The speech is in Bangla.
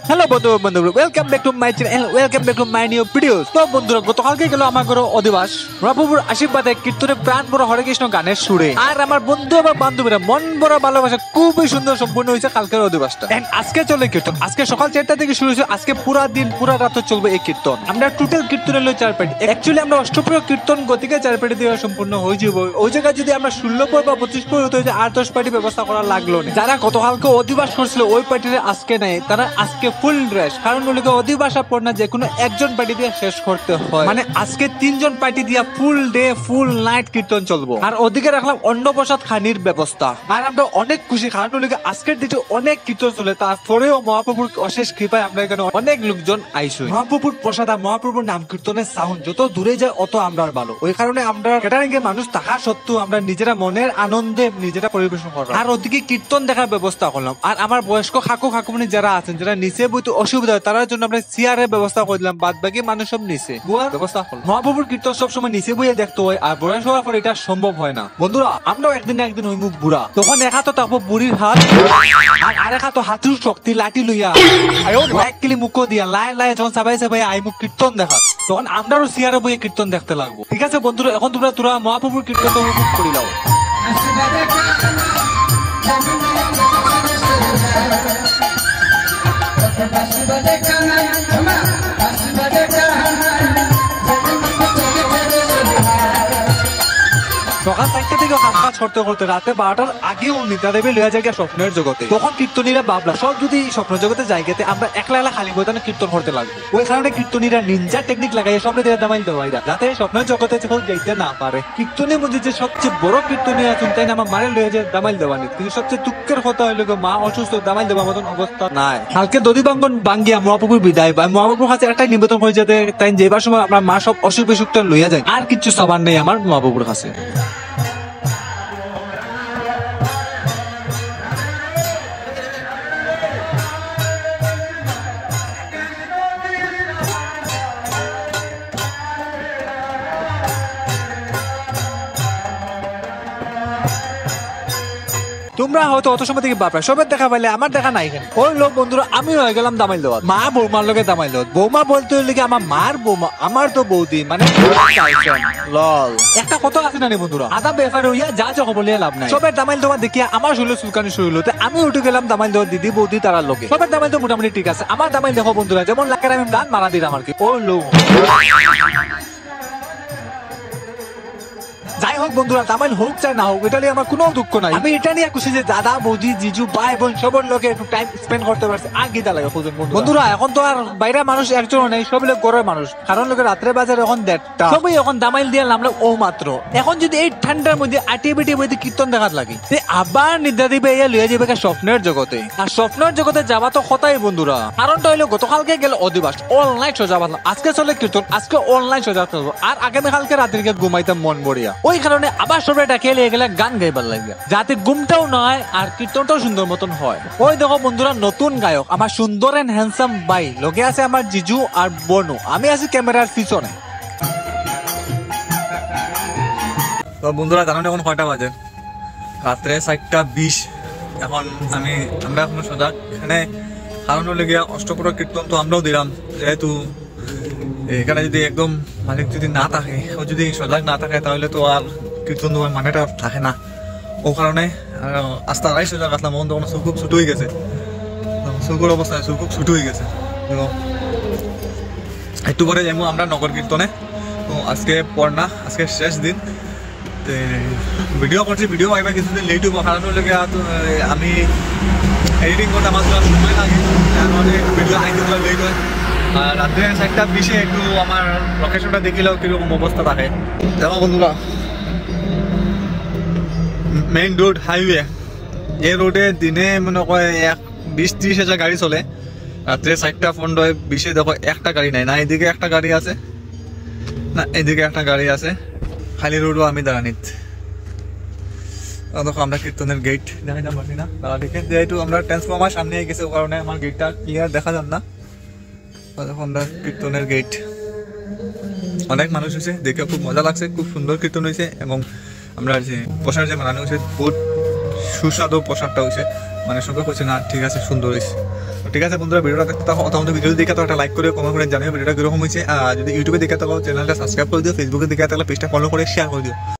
হ্যালো বন্ধুরা welcome back to my channel welcome back to my new videos. তো বন্ধুরা গতকালকে গেল আমার ঘরে অধিবাস মহাপ্রভুর আশীর্বাদে কীর্তনে প্রাণ ভরা হরে কৃষ্ণ গানের সুরে আর আমার বন্ধু এবং বান্ধবীরা মন ভরা ভালোবাসা খুবই সুন্দর সম্পূর্ণ হয়েছে কালকের অধিবাসটা। আজকে চলে কীর্তন, আজকে সকাল 4টা থেকে শুরু হয়েছে, আজকে পুরা দিন পুরা রাত চলবে এই কীর্তন। আমরা টোটাল কীর্তনের লই 4 পার্টি, অ্যাকচুয়ালি আমরা অষ্টপ্রিয় কীর্তন গতিকে 4 পার্টি দিয়ে সম্পূর্ণ হয়ে যাব। ওই জায়গায় যদি আমরা 16 পর বা 25 পর হতে হয়েছে 8-10 পার্টি ব্যবস্থা করা লাগলো না। যারা গতকালকে অধিবাস করছিল ওই পার্টির আজকে নাই, তারা আজকে ফুল ড্রেস, কারণ ওগুলোকে অধিবাসা পর না যে কোনো একজন পার্টি দিয়ে শেষ করতে হয়। মানে আজকে 3 জন পার্টি দিয়া ফুল ডে ফুল নাইট কীর্তন চলবো। আর ওদিকে রাখলাম অন্নপ্রসাদ খানির ব্যবস্থা। আর আমরা অনেক খুশি, কারণ ওগুলোকে আজকের দিনে অনেক কীর্তন চলে, তারপরেও মহাপ্রভুর অশেষ কৃপায় আমরা এখানে অনেক লোকজন আইসি। মহাপ্রভুর প্রসাদ আর মহাপ্রভুর নাম কীর্তনের সাউন্ড যত দূরে যায় অত আমরা ভালো। ওই কারণে আমরা ক্যাটারিং এর মানুষ থাকা সত্ত্বেও আমরা নিজেরা মনের আনন্দে নিজেরা পরিবেশন করলাম। আর ওদিকে কীর্তন দেখার ব্যবস্থা করলাম। আর আমার বয়স্ক কাকুমনি যারা আছেন, যারা নিচে বইতে অসুবিধা হয়, তার জন্য আমরা চেয়ারের ব্যবস্থা করে দিলাম, বাদ বাকি মানুষ সব নিচে বইয়ার ব্যবস্থা করলাম। মহাপ্রভুর কীর্তন সবসময় নিচে বইয়ে দেখতে হয়, আর বয়স হওয়ার পর এটা সম্ভব হয় না। বন্ধুরা আমরাও একদিন হইব বুড়া, তখন এক হাতে থাকবো বুড়ির হাত আর আরেক হাতে হাতুর শক্তি লাঠি লইয়া এক কিলি মুখ দিয়া লাই লাই যখন সাবাই সাবাই আইমুখ কীর্তন দেখা, তখন আমরাও চেয়ারে বইয়ে কীর্তন দেখতে লাগবো। ঠিক আছে বন্ধুরা, এখন তোরা মহাপ্রভুর কীর্তন উপভোগ করে দাও। সকাল 4টা থেকে কাজ করতে করতে রাতে 12টার আগেও নিদ্রা দেবে লইয়া যায় স্বপ্নের জগতে। তখন কীর্তনীরা ভাবলা সব যদি স্বপ্ন জগতে জায়গাতে আমরা একলা একলা খালি বইতানে কীর্তন করতে লাগবে। ওই কারণে কীর্তনীরা নিনজা টেকনিক লাগাই স্বপ্নে দিয়ে দামাইল দেওয়াইরা, যাতে স্বপ্নের জগতে কেউ যাইতে না পারে। কীর্তনের মধ্যে যে সবচেয়ে বড় কীর্তনী আছেন তাই আমার মারে লইয়া যায় দামাইল দেওয়ানি, কিন্তু সবচেয়ে দুঃখের কথা হইল মা অসুস্থ, দামাইল দেওয়ার মতন অবস্থা নাই। কালকে দধি বাঙ্গন বাঙ্গিয়া মহাপ্রভুর বিদায় বা মহাপ্রভুর কাছে একটাই নিবেদন হয়ে যাতে তাই যেবার সময় আমরা মা সব অসুখ বিসুখটা লইয়া যায়, আর কিছু সবার নেই আমার মহাপ্রভুর কাছে। তোমরা হয়তো অত সময় থেকে বাপরা সবের দেখা পাইলে আমার দেখা নাই কেন। ওই লোক বন্ধুরা আমি হয়ে গেলাম দামাইল দেওয়া, মা বৌমার লোকে দামাইল দেওয়া। বৌমা বলতে হইলে কি আমার মার বৌমা, আমার তো বৌদি, মানে লল একটা কথা আছে না বন্ধুরা, আদা বেফার হইয়া যা যা বলে লাভ নাই। সবের দামাইল দেওয়া দেখিয়া আমার শরীরে চুলকানি শুরু হলো, আমি উঠে গেলাম দামাইল দেওয়া দিদি বৌদি তারার লোকে। সবের দামাইল তো মোটামুটি ঠিক আছে, আমার দামাইল দেখো বন্ধুরা যেমন লাকের আমি দান মারা দিলাম আর কি। ও লোক যাই হোক বন্ধুরা, দামাইল হোক চাই না হোক এটা নিয়ে আমার কোনো দুঃখ নাই। আমি এটা নিয়ে খুশি যে দাদা বৌদি জিজু ভাই বোন সবার লোকে একটু টাইম স্পেন্ড করতে পারছে, আর গীতা লাগে বন্ধুরা। এখন তো আর বাইরে মানুষ একজন নেই, সব লোক ঘরের মানুষ, কারণ লোকে রাত্রে বাজার এখন 1:30 সবই এখন দামাইল দিয়ে নামলে ও মাত্র। এখন যদি এই ঠান্ডার মধ্যে আটিয়ে মধ্যে কীর্তন দেখাত লাগে, আবার নিদ্রা দিবে ইয়া লইয়া যাবে স্বপ্নের জগতে। আর স্বপ্নের জগতে যাবা তো কথাই বন্ধুরা, কারণটা হইলো গতকালকে গেল অধিবাস অনলাইন সোজা বাঁধলাম, আজকে চলে কীর্তন, আজকে অনলাইন সোজা চলবো, আর আগামীকালকে রাত্রিকে ঘুমাইতাম মন বড়িয়া। ওই কারণে আবার সবাই ডাকিয়ে লিয়ে গেলে গান গাইবার লাগিয়া, যাতে ঘুমটাও নয় আর কীর্তনটাও সুন্দর মতন হয়। ওই দেখো বন্ধুরা নতুন গায়ক আমার সুন্দর এন্ড হ্যান্ডসাম ভাই, লগে আছে আমার জিজু আর বনু, আমি আছি ক্যামেরার পিছনে। তো বন্ধুরা জানো এখন কয়টা বাজে? রাত্রে 4:20। এখন আমরা এখন সোজা এখানে, কারণ হলে গিয়া অষ্টপ্রহর কীর্তন তো আমরাও দিলাম, যেহেতু এখানে যদি একদম মালিক যদি না থাকে, ও যদি সজাগ না থাকে তাহলে তো আর কীর্তন দেওয়ার মানেটা থাকে না। ও কারণে আস্তে আড়াই সজাগ আসলাম। মন তখন চোখ খুব ছোট হয়ে গেছে, চোখের অবস্থায় চোখ খুব ছোট হয়ে গেছে। একটু পরে যাবো আমরা নগর কীর্তনে। তো আজকে পড়না, আজকে শেষ দিন। ভিডিও করছি, ভিডিও পাইবা কিছুদিন লেট হবো, কারণ হলে আমি এডিটিং করতে আমার সময় লাগে, ভিডিও আইতে লেট হয়। আর রাত্রে 4:20 একটু আমার লোকেশনটা দেখিলেও কিরকম অবস্থা থাকে। দেখো বন্ধুরা মেইন রোড হাইওয়ে, এই রোডে দিনে মনে হয় 20-30 হাজার গাড়ি চলে, রাত্রে 4:15 দেখো একটা গাড়ি নাই, না এদিকে একটা গাড়ি আছে না এদিকে একটা গাড়ি আছে, খালি রোডও আমি দাঁড়ানিত। দেখো আমরা কীর্তনের গেট দেখাইতে পারছি না দাঁড়া দেখে, যেহেতু আমরা ট্রান্সফর্মার সামনে গেছে ও কারণে আমার গেটটা ক্লিয়ার দেখা যান না। আমরা কীর্তনের গেট, অনেক মানুষ হয়েছে, দেখে খুব মজা লাগছে, খুব সুন্দর কীর্তন হয়েছে। এবং আমরা যে প্রসাদ যে বানানো হয়েছে বহুত সুস্বাদু প্রসাদটা হয়েছে, মানে সবাই বলছে না ঠিক আছে সুন্দর হয়েছে। ঠিক আছে বন্ধুরা, ভিডিওটা দেখতে থাকো, অথবা ভিডিও দেখে তো একটা লাইক করে কমেন্ট করে জানিও ভিডিওটা কিরকম হয়েছে। যদি ইউটিউবে দেখে থাকো চ্যানেলটা সাবস্ক্রাইব করে দিও, ফেসবুকে দেখে থাকলে পেজটা ফলো করে শেয়ার করে দিও।